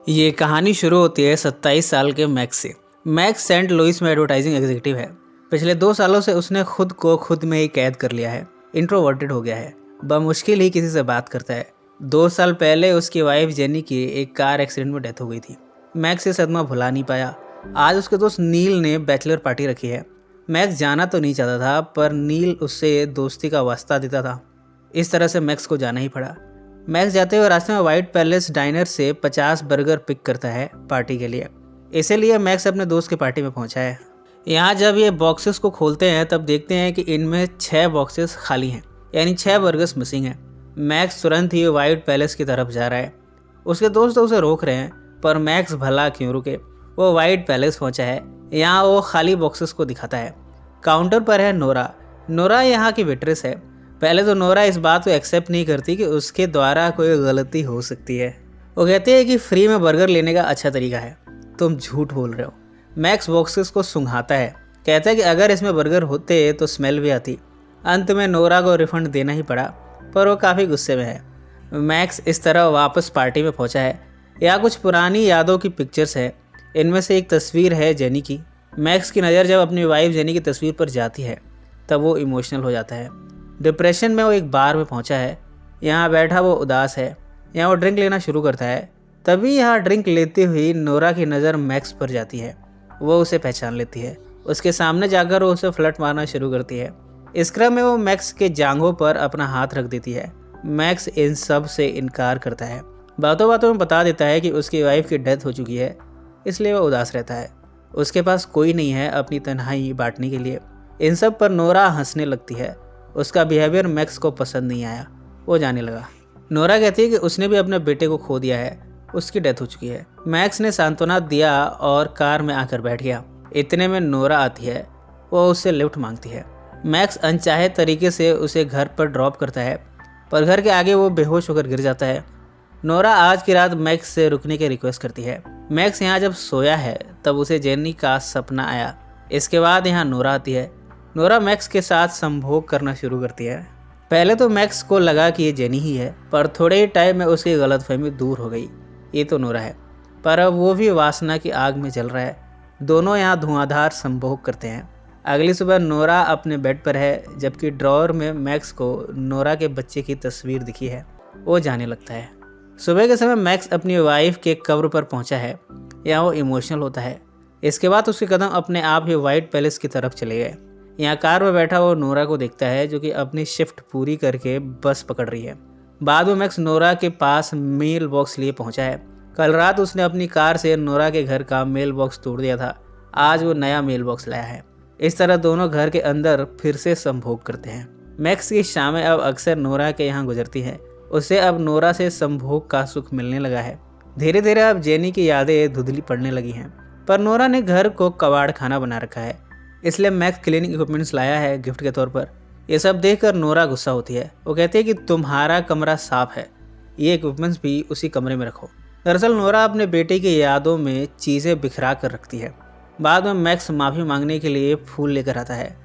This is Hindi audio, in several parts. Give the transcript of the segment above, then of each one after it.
ये कहानी शुरू होती है 27 साल के मैक्स से। मैक्स सेंट लुइस में एडवर्टाइजिंग एग्जीक्यूटिव है। पिछले 2 सालों से उसने खुद को खुद में ही कैद कर लिया है। इंट्रोवर्टेड हो गया है, बमुश्किल ही किसी से बात करता है। 2 साल पहले उसकी वाइफ जेनी की एक कार एक्सीडेंट में डेथ हो गई थी। मैक्स ये सदमा भुला नहीं पाया। आज उसके दोस्त नील ने बैचलर पार्टी रखी है। मैक्स जाना तो नहीं चाहता था, पर नील उससे दोस्ती का वास्ता देता था। इस तरह से मैक्स को जाना ही पड़ा। मैक्स जाते हुए रास्ते में व्हाइट पैलेस डाइनर से 50 बर्गर पिक करता है पार्टी के लिए। इसीलिए मैक्स अपने दोस्त की पार्टी में पहुंचा है। यहाँ जब ये बॉक्सेस को खोलते हैं तब देखते हैं कि इनमें 6 बॉक्सेस खाली हैं, यानी 6 बर्गर्स मिसिंग हैं। मैक्स तुरंत ही व्हाइट पैलेस की तरफ जा रहा है। उसके दोस्त तो उसे रोक रहे हैं, पर मैक्स भला क्यों रुके। वो व्हाइट पैलेस पहुंचा है। यहाँ वो खाली बॉक्सेस को दिखाता है। काउंटर पर है नोरा। नोरा यहाँ की वेट्रेस है। पहले तो नोरा इस बात को एक्सेप्ट नहीं करती कि उसके द्वारा कोई गलती हो सकती है। वो कहती है कि फ्री में बर्गर लेने का अच्छा तरीका है। तुम झूठ बोल रहे हो। मैक्स बॉक्सेस को सुंघाता है, कहता है कि अगर इसमें बर्गर होते तो स्मेल भी आती। अंत में नोरा को रिफंड देना ही पड़ा, पर वो काफ़ी गुस्से में है। मैक्स इस तरह वापस पार्टी में पहुंचा है। यहाँ कुछ पुरानी यादों की पिक्चर्स है। इनमें से एक तस्वीर है जेनी की। मैक्स की नज़र जब अपनी वाइफ जेनी की तस्वीर पर जाती है तब वो इमोशनल हो जाता है। डिप्रेशन में वो एक बार में पहुंचा है। यहाँ बैठा वो उदास है। यहाँ वो ड्रिंक लेना शुरू करता है। तभी यहाँ ड्रिंक लेती हुई नोरा की नज़र मैक्स पर जाती है। वो उसे पहचान लेती है। उसके सामने जाकर वो उसे फ्लर्ट मारना शुरू करती है। इस क्रम में वो मैक्स के जांघों पर अपना हाथ रख देती है। मैक्स इन सब से इनकार करता है। बातों बातों में बता देता है कि उसकी वाइफ की डेथ हो चुकी है, इसलिए वो उदास रहता है। उसके पास कोई नहीं है अपनी तन्हाई बांटने के लिए। इन सब पर नोरा हंसने लगती है। उसका बिहेवियर मैक्स को पसंद नहीं आया। वो जाने लगा। नोरा कहती है कि उसने भी अपने बेटे को खो दिया है, उसकी डेथ हो चुकी है। मैक्स ने सांत्वना दिया और कार में आकर बैठ गया। इतने में नोरा आती है। वो उससे लिफ्ट मांगती है। मैक्स अनचाहे तरीके से उसे घर पर ड्रॉप करता है, पर घर के आगे वो बेहोश होकर गिर जाता है। नोरा आज की रात मैक्स से रुकने की रिक्वेस्ट करती है। मैक्स यहाँ जब सोया है तब उसे जेनी का सपना आया। इसके बाद यहाँ नोरा आती है। नोरा मैक्स के साथ संभोग करना शुरू करती है। पहले तो मैक्स को लगा कि ये जेनी ही है, पर थोड़े ही टाइम में उसकी गलतफहमी दूर हो गई। ये तो नोरा है, पर अब वो भी वासना की आग में जल रहा है। दोनों यहाँ धुआंधार संभोग करते हैं। अगली सुबह नोरा अपने बेड पर है, जबकि ड्रॉअर में मैक्स को नोरा के बच्चे की तस्वीर दिखी है। वो जाने लगता है। सुबह के समय मैक्स अपनी वाइफ के कब्र पर पहुंचा है। यहाँ वो इमोशनल होता है। इसके बाद उसके कदम अपने आप ही व्हाइट पैलेस की तरफ चले गए। यहाँ कार में बैठा वो नोरा को देखता है, जो कि अपनी शिफ्ट पूरी करके बस पकड़ रही है। बाद में मैक्स नोरा के पास मेल बॉक्स लिए पहुंचा है। कल रात उसने अपनी कार से नोरा के घर का मेल बॉक्स तोड़ दिया था। आज वो नया मेल बॉक्स लाया है। इस तरह दोनों घर के अंदर फिर से संभोग करते हैं। मैक्स की शामें अब अक्सर नोरा के यहाँ गुजरती हैं। उसे अब नोरा से संभोग का सुख मिलने लगा है। धीरे धीरे अब जेनी की यादें धुंधली पड़ने लगी हैं, पर नोरा ने घर को कबाड़ खाना बना रखा है, इसलिए मैक्स क्लीनिंग इक्विपमेंट्स लाया है गिफ्ट के तौर पर। ये सब देखकर नोरा गुस्सा होती है। वो कहती है कि तुम्हारा कमरा साफ है, ये इक्विपमेंट्स भी उसी कमरे में रखो। दरअसल नोरा अपने बेटे की यादों में चीज़ें बिखरा कर रखती है। बाद में मैक्स माफ़ी मांगने के लिए फूल लेकर आता है।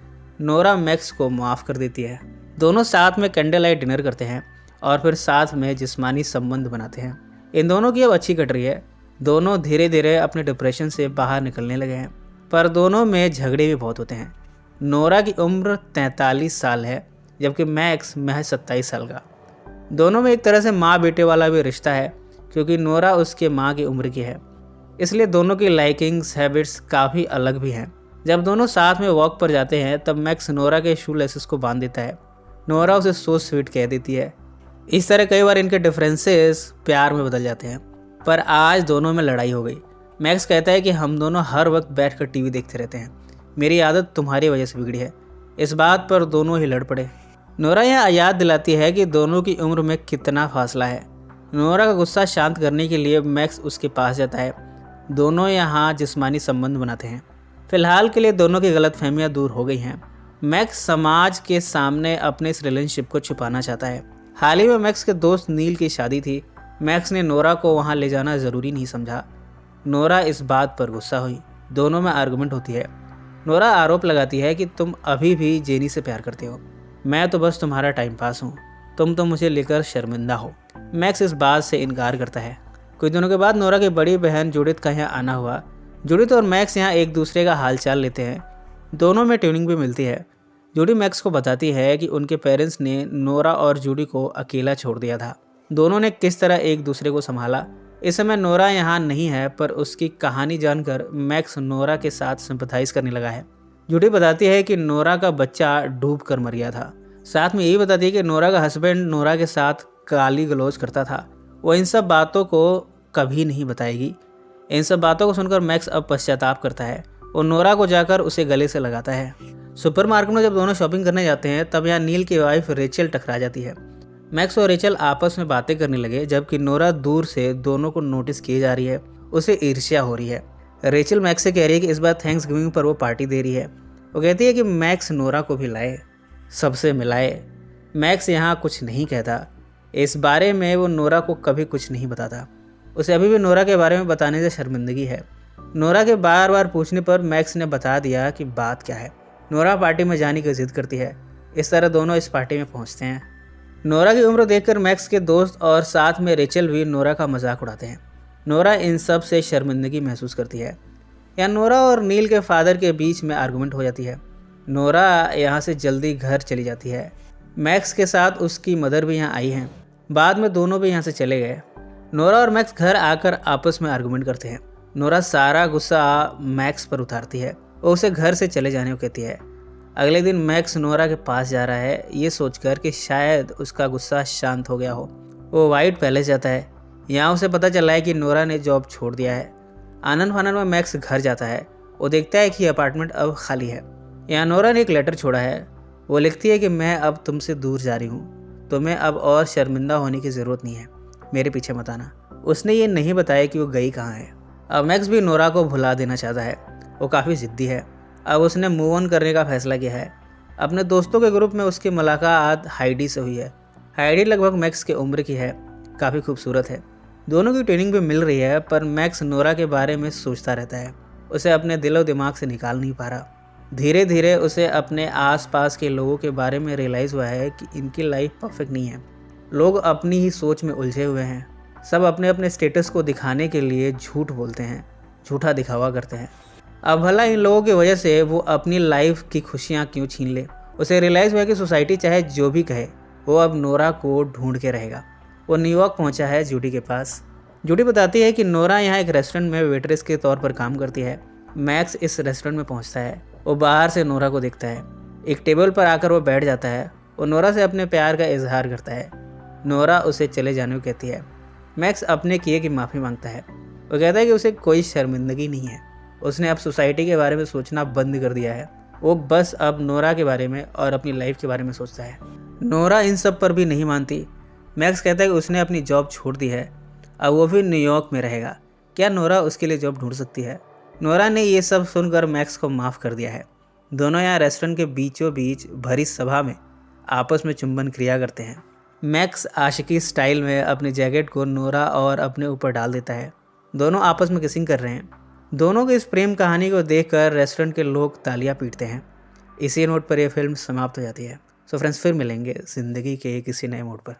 नोरा मैक्स को माफ़ कर देती है। दोनों साथ में कैंडल लाइट डिनर करते हैं और फिर साथ में जिस्मानी संबंध बनाते हैं। इन दोनों की अब अच्छी कट रही है। दोनों धीरे धीरे अपने डिप्रेशन से बाहर निकलने लगे हैं, पर दोनों में झगड़े भी बहुत होते हैं। नोरा की उम्र 43 साल है, जबकि मैक्स महज 27 साल का। दोनों में एक तरह से माँ बेटे वाला भी रिश्ता है, क्योंकि नोरा उसके माँ की उम्र की है। इसलिए दोनों की लाइकिंग्स हैबिट्स काफ़ी अलग भी हैं। जब दोनों साथ में वॉक पर जाते हैं तब मैक्स नोरा के शू लेसेस को बांध देता है। नोरा उसे सो स्वीट कह देती है। इस तरह कई बार इनके डिफरेंसेस प्यार में बदल जाते हैं, पर आज दोनों में लड़ाई हो गई। मैक्स कहता है कि हम दोनों हर वक्त बैठकर टीवी देखते रहते हैं, मेरी आदत तुम्हारी वजह से बिगड़ी है। इस बात पर दोनों ही लड़ पड़े। नोरा यह याद दिलाती है कि दोनों की उम्र में कितना फासला है। नोरा का गुस्सा शांत करने के लिए मैक्स उसके पास जाता है। दोनों यहाँ जिस्मानी संबंध बनाते हैं। फिलहाल के लिए दोनों की गलतफहमियाँ दूर हो गई हैं। मैक्स समाज के सामने अपने इस रिलेशनशिप को छुपाना चाहता है। हाल ही में मैक्स के दोस्त नील की शादी थी। मैक्स ने नोरा को वहाँ ले जाना ज़रूरी नहीं समझा। नोरा इस बात पर गुस्सा हुई। दोनों में आर्गुमेंट होती है। नोरा आरोप लगाती है कि तुम अभी भी जेनी से प्यार करते हो, मैं तो बस तुम्हारा टाइम पास हूँ, तुम तो मुझे लेकर शर्मिंदा हो। मैक्स इस बात से इनकार करता है। कुछ दिनों के बाद नोरा की बड़ी बहन जूडिथ का यहाँ आना हुआ। जूडिथ और मैक्स यहाँ एक दूसरे का हालचाल लेते हैं। दोनों में ट्यूनिंग भी मिलती है। जूडी मैक्स को बताती है कि उनके पेरेंट्स ने नोरा और जूडी को अकेला छोड़ दिया था। दोनों ने किस तरह एक दूसरे को संभाला। इस समय नोरा यहाँ नहीं है, पर उसकी कहानी जानकर मैक्स नोरा के साथ सिंपथाइज करने लगा है। जूडी बताती है कि नोरा का बच्चा डूब कर मर गया था। साथ में यही बताती है कि नोरा का हस्बैंड नोरा के साथ गाली गलौज करता था। वो इन सब बातों को कभी नहीं बताएगी। इन सब बातों को सुनकर मैक्स अब पश्चाताप करता है। वो नोरा को जाकर उसे गले से लगाता है। सुपरमार्केट में जब दोनों शॉपिंग करने जाते हैं तब यहाँ नील की वाइफ रेचल टकरा जाती है। मैक्स और रेचल आपस में बातें करने लगे, जबकि नोरा दूर से दोनों को नोटिस किए जा रही है। उसे ईर्ष्या हो रही है। रेचल मैक्स से कह रही है कि इस बार थैंक्स गिविंग पर वो पार्टी दे रही है। वो कहती है कि मैक्स नोरा को भी लाए, सबसे मिलाए। मैक्स यहाँ कुछ नहीं कहता। इस बारे में वो नोरा को कभी कुछ नहीं बताता। उसे अभी भी नोरा के बारे में बताने से शर्मिंदगी है। नोरा के बार बार पूछने पर मैक्स ने बता दिया कि बात क्या है। नोरा पार्टी में जाने की जिद करती है। इस तरह दोनों इस पार्टी में पहुंचते हैं। नोरा की उम्र देखकर मैक्स के दोस्त और साथ में रेचल भी नोरा का मजाक उड़ाते हैं। नोरा इन सब से शर्मिंदगी महसूस करती है। यहाँ नोरा और नील के फादर के बीच में आर्गुमेंट हो जाती है। नोरा यहाँ से जल्दी घर चली जाती है। मैक्स के साथ उसकी मदर भी यहाँ आई हैं। बाद में दोनों भी यहाँ से चले गए। नोरा और मैक्स घर आकर आपस में आर्गुमेंट करते हैं। नोरा सारा गुस्सा मैक्स पर उतारती है और उसे घर से चले जाने को कहती है। अगले दिन मैक्स नोरा के पास जा रहा है, ये सोचकर कि शायद उसका गुस्सा शांत हो गया हो। वो वाइट पैलेस जाता है। यहाँ उसे पता चला है कि नोरा ने जॉब छोड़ दिया है। आनंद फानंद में मैक्स घर जाता है। वो देखता है कि अपार्टमेंट अब खाली है। यहाँ नोरा ने एक लेटर छोड़ा है। वो लिखती है कि मैं अब तुमसे दूर जा रही हूँ। तुम्हें अब और शर्मिंदा होने की ज़रूरत नहीं है, मेरे पीछे मत आना। उसने ये नहीं बताया कि वो गई कहाँ है। अब मैक्स भी नोरा को भुला देना चाहता है। वो काफ़ी ज़िद्दी है। अब उसने मूव ऑन करने का फैसला किया है। अपने दोस्तों के ग्रुप में उसकी मुलाकात हाइडी से हुई है। हाइडी लगभग मैक्स के उम्र की है, काफ़ी खूबसूरत है। दोनों की ट्रेनिंग भी मिल रही है, पर मैक्स नोरा के बारे में सोचता रहता है। उसे अपने दिलो दिमाग से निकाल नहीं पा रहा। धीरे धीरे उसे अपने आसपास के लोगों के बारे में रियलाइज़ हुआ है कि इनकी लाइफ परफेक्ट नहीं है। लोग अपनी ही सोच में उलझे हुए हैं। सब अपने अपने स्टेटस को दिखाने के लिए झूठ बोलते हैं, झूठा दिखावा करते हैं। अब भला इन लोगों की वजह से वो अपनी लाइफ की खुशियाँ क्यों छीन ले। उसे रियलाइज़ हुआ कि सोसाइटी चाहे जो भी कहे, वो अब नोरा को ढूंढ के रहेगा। वो न्यूयॉर्क पहुंचा है जूडी के पास। जूडी बताती है कि नोरा यहाँ एक रेस्टोरेंट में वेट्रेस के तौर पर काम करती है। मैक्स इस रेस्टोरेंट में पहुंचता है। वो बाहर से नोरा को देखता है। एक टेबल पर आकर वो बैठ जाता है। वो नोरा से अपने प्यार का इजहार करता है। नोरा उसे चले जाने को कहती है। मैक्स अपने किए की माफ़ी मांगता है। वो कहता है कि उसे कोई शर्मिंदगी नहीं है। उसने अब सोसाइटी के बारे में सोचना बंद कर दिया है। वो बस अब नोरा के बारे में और अपनी लाइफ के बारे में सोचता है। नोरा इन सब पर भी नहीं मानती। मैक्स कहता है कि उसने अपनी जॉब छोड़ दी है, अब वो भी न्यूयॉर्क में रहेगा। क्या नोरा उसके लिए जॉब ढूंढ सकती है? नोरा ने ये सब सुनकर मैक्स को माफ़ कर दिया है। दोनों यहाँ रेस्टोरेंट के बीचों बीच भरी सभा में आपस में चुंबन क्रिया करते हैं। मैक्स आशिकी स्टाइल में अपनी जैकेट को नोरा और अपने ऊपर डाल देता है। दोनों आपस में किसिंग कर रहे हैं। दोनों की इस प्रेम कहानी को देखकर रेस्टोरेंट के लोग तालियां पीटते हैं। इसी नोट पर यह फिल्म समाप्त हो जाती है। सो फ्रेंड्स, फिर मिलेंगे ज़िंदगी के किसी नए मोड़ पर।